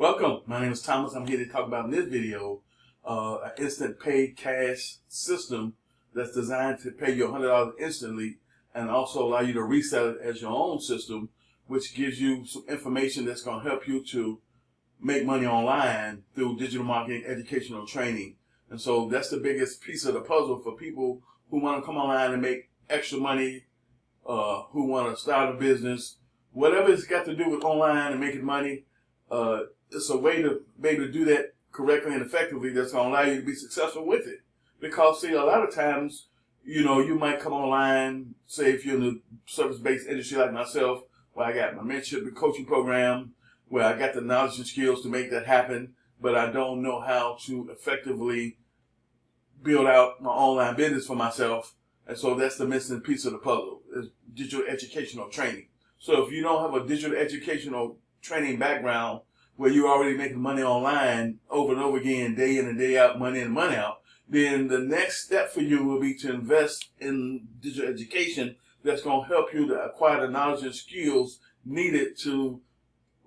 Welcome. My name is Thomas. I'm here to talk about in this video an instant pay cash system that's designed to pay you $100 instantly and also allow you to resell it as your own system, which gives you some information that's going to help you to make money online through digital marketing, educational training. And so that's the biggest piece of the puzzle for people who want to come online and make extra money, who want to start a business, whatever it's got to do with online and making money. It's a way to be able to do that correctly and effectively that's going to allow you to be successful with it. Because, see, a lot of times, you might come online, say if you're in the service-based industry like myself, where I got my mentorship and coaching program, where I got the knowledge and skills to make that happen, but I don't know how to effectively build out my online business for myself. And so that's the missing piece of the puzzle, is digital educational training. So if you don't have a digital educational training background where you're already making money online over and over again, day in and day out, money in and money out, then the next step for you will be to invest in digital education that's going to help you to acquire the knowledge and skills needed to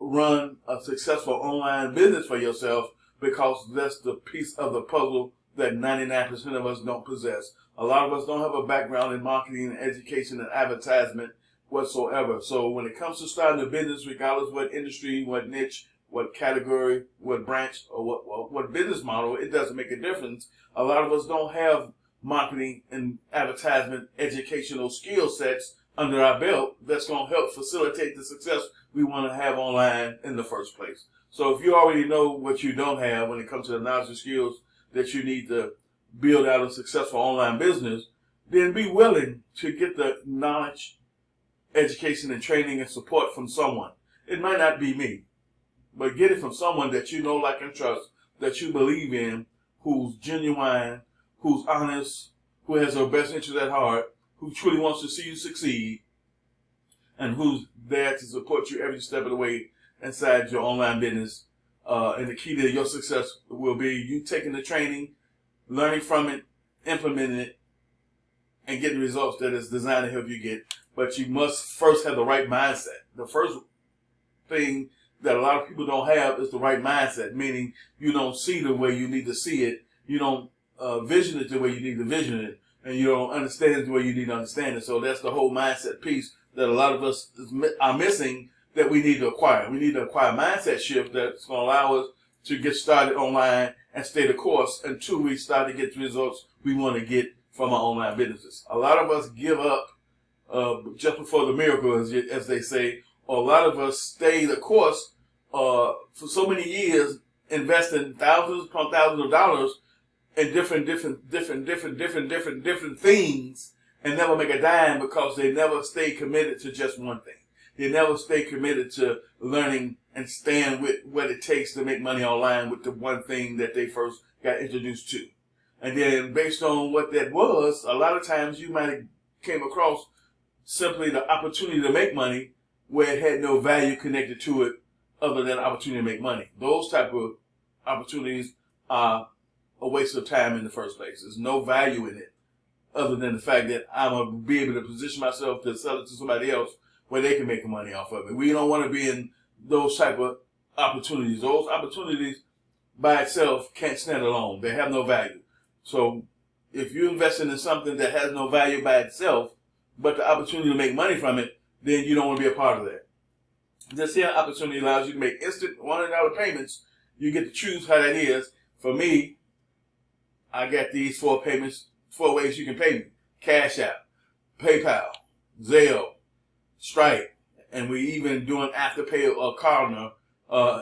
run a successful online business for yourself, because that's the piece of the puzzle that 99% of us don't possess. A lot of us don't have a background in marketing, education, and advertisement whatsoever. So when it comes to starting a business, regardless what industry, what niche, what category, what branch, or what business model, it doesn't make a difference. A lot of us don't have marketing and advertisement educational skill sets under our belt that's going to help facilitate the success we want to have online in the first place. So if you already know what you don't have when it comes to the knowledge and skills that you need to build out a successful online business, then be willing to get the knowledge, education, and training and support from someone. It might not be me, but get it from someone that you know, like, and trust, that you believe in, who's genuine, who's honest, who has your best interest at heart, who truly wants to see you succeed, and who's there to support you every step of the way inside your online business. And the key to your success will be you taking the training, learning from it, implementing it, and getting results that is designed to help you get. But you must first have the right mindset. The first thing that a lot of people don't have is the right mindset, meaning you don't see the way you need to see it, you don't vision it the way you need to vision it, and you don't understand it the way you need to understand it. So that's the whole mindset piece that a lot of us are missing, that we need to acquire. We need to acquire a mindset shift that's going to allow us to get started online and stay the course until we start to get the results we want to get from our online businesses. A lot of us give up just before the miracle, as they say, or a lot of us stay the course for so many years, investing thousands upon thousands of dollars in different things, and never make a dime because they never stay committed to just one thing. They never stay committed to learning and staying with what it takes to make money online with the one thing that they first got introduced to. And then based on what that was, a lot of times you might have came across simply the opportunity to make money where it had no value connected to it other than opportunity to make money. Those type of opportunities are a waste of time in the first place. There's no value in it other than the fact that I'm going to be able to position myself to sell it to somebody else where they can make money off of it. We don't want to be in those type of opportunities. Those opportunities by itself can't stand alone. They have no value. So if you're investing in something that has no value by itself, but the opportunity to make money from it, then you don't want to be a part of that. This here opportunity allows you to make instant $100 payments. You get to choose how that is. For me, I got these 4 payments, 4 ways you can pay me: Cash App, PayPal, Zelle, Stripe, and we even doing Afterpay or Klarna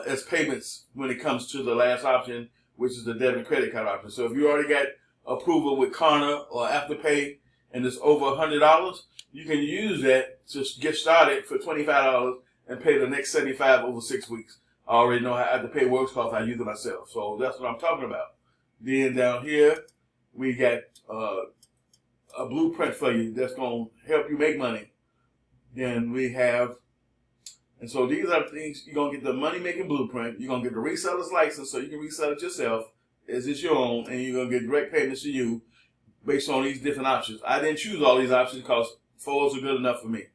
as payments when it comes to the last option, which is the debit and credit card option. So if you already got approval with Klarna or Afterpay and it's over $100, you can use that to get started for $25 and pay the next $75 over 6 weeks. I already know how Afterpay works because I use it myself. So that's what I'm talking about. Then down here, we got a blueprint for you that's going to help you make money. Then we have, and so these are the things, you're going to get the money-making blueprint. You're going to get the reseller's license so you can resell it yourself as it's your own, and you're going to get direct payments to you based on these different options. I didn't choose all these options because 4s are good enough for me.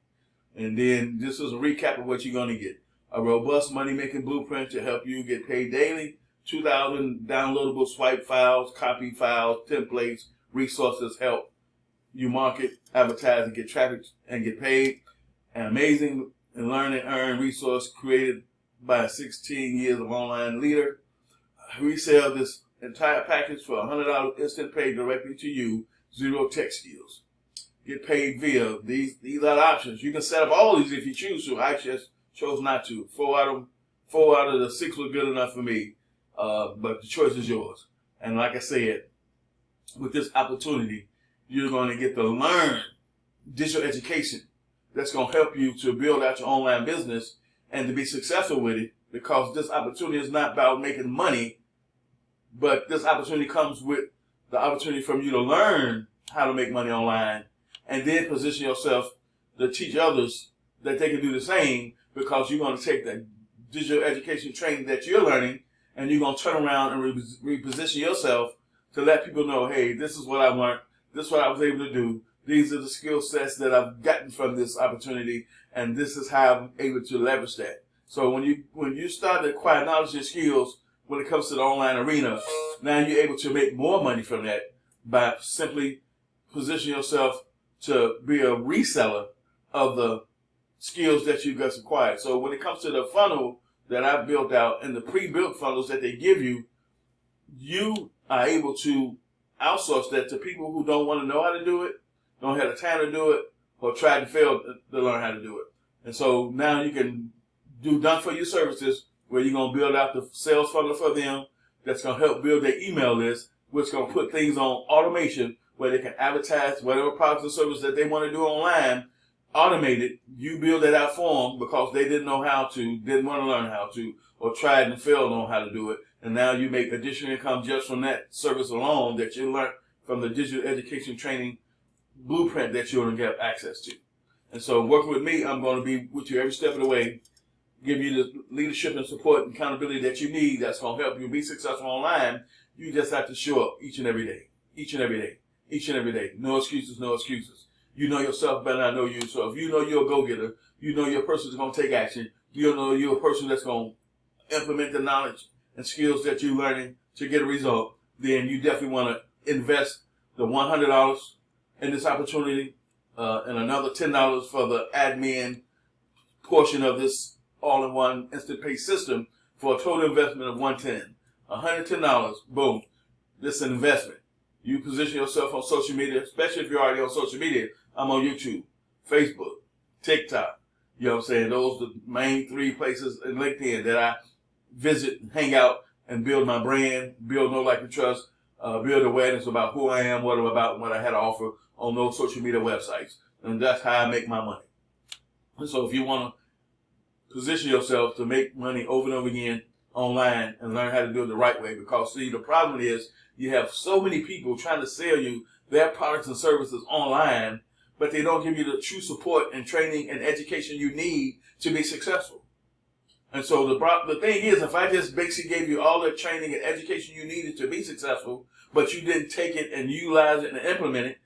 And then this is a recap of what you're going to get. a robust money-making blueprint to help you get paid daily, 2,000 downloadable swipe files, copy files, templates, resources help you market, advertise, and get traffic and get paid. An amazing and learn and earn resource created by 16 years of online leader. Resell this entire package for $100 instant pay directly to you, 0 tech skills. Get paid via these are the options. You can set up all these if you choose to. I just chose not to. Four out of the 6 was good enough for me, but the choice is yours. And like I said, with this opportunity, you're going to get to learn digital education that's going to help you to build out your online business and to be successful with it, because this opportunity is not about making money, but this opportunity comes with the opportunity from you to learn how to make money online and then position yourself to teach others that they can do the same, because you're going to take the digital education training that you're learning and you're going to turn around and reposition yourself to let people know, hey, this is what I learned, this is what I was able to do, these are the skill sets that I've gotten from this opportunity, and this is how I'm able to leverage that. So when you start to acquire knowledge and skills when it comes to the online arena, now you're able to make more money from that by simply positioning yourself to be a reseller of the skills that you just acquired. So when it comes to the funnel that I've built out and the pre-built funnels that they give you, you are able to outsource that to people who don't want to know how to do it, don't have the time to do it, or try to fail to learn how to do it. And so now you can do done for you services where you're going to build out the sales funnel for them that's going to help build their email list, which is going to put things on automation where they can advertise whatever products or services that they want to do online, automated. You build that out for them because they didn't know how to, didn't want to learn how to, or tried and failed on how to do it. And now you make additional income just from that service alone that you learned from the digital education training blueprint that you're going to get access to. And so working with me, I'm going to be with you every step of the way, give you the leadership and support and accountability that you need that's going to help you be successful online. You just have to show up each and every day, each and every day, each and every day. No excuses, no excuses. You know yourself better than I know you. So if you know you're a go-getter, you know you're a person that's going to take action, you know you're a person that's going to implement the knowledge and skills that you're learning to get a result, then you definitely want to invest the $100 in this opportunity and another $10 for the admin portion of this all-in-one instant pay system for a total investment of $110. $110, boom. This is an investment. You position yourself on social media, especially if you're already on social media. I'm on YouTube, Facebook, TikTok. You know what I'm saying? Those are the main 3 places in LinkedIn that I visit, hang out, and build my brand, build know, like, and trust, build awareness about who I am, what I'm about, and what I had to offer on those social media websites. And that's how I make my money. And so if you want to position yourself to make money over and over again online and learn how to do it the right way, because, see, the problem is you have so many people trying to sell you their products and services online, but they don't give you the true support and training and education you need to be successful. And so the thing is, if I just basically gave you all the training and education you needed to be successful, but you didn't take it and utilize it and implement it,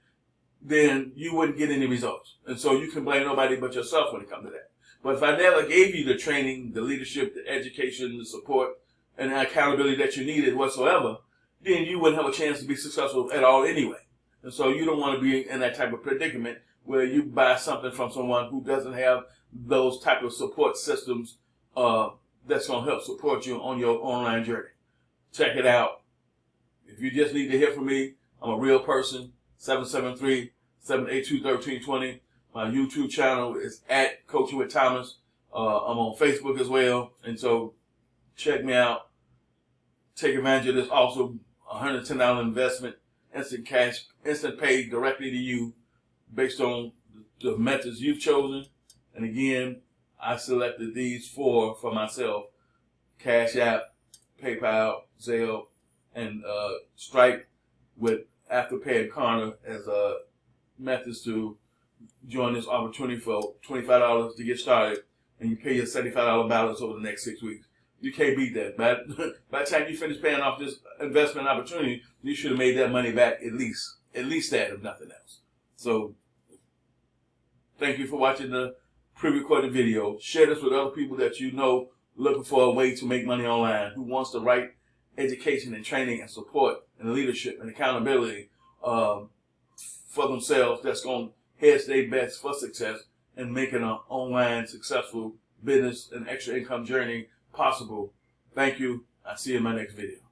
then you wouldn't get any results. And so you can blame nobody but yourself when it comes to that. But if I never gave you the training, the leadership, the education, the support, and the accountability that you needed whatsoever, then you wouldn't have a chance to be successful at all anyway. And so you don't want to be in that type of predicament where you buy something from someone who doesn't have those type of support systems that's going to help support you on your online journey. Check it out. If you just need to hear from me, I'm a real person, 773-782-1320. My YouTube channel is at Coaching with Thomas. I'm on Facebook as well. And so check me out. Take advantage of this also $110 investment, instant cash, instant pay directly to you based on the methods you've chosen. And again, I selected these 4 for myself: Cash App, PayPal, Zelle, and Stripe, with Afterpay and Klarna as methods to join this opportunity for $25 to get started, and you pay your $75 balance over the next 6 weeks. You can't beat that. By the time you finish paying off this investment opportunity, you should have made that money back at least that, if nothing else. So, thank you for watching the pre-recorded video. Share this with other people that you know looking for a way to make money online, who wants the right education and training and support and leadership and accountability for themselves, that's going to hedge their bets for success and making an online successful business and extra income journey possible. Thank you. I'll see you in my next video.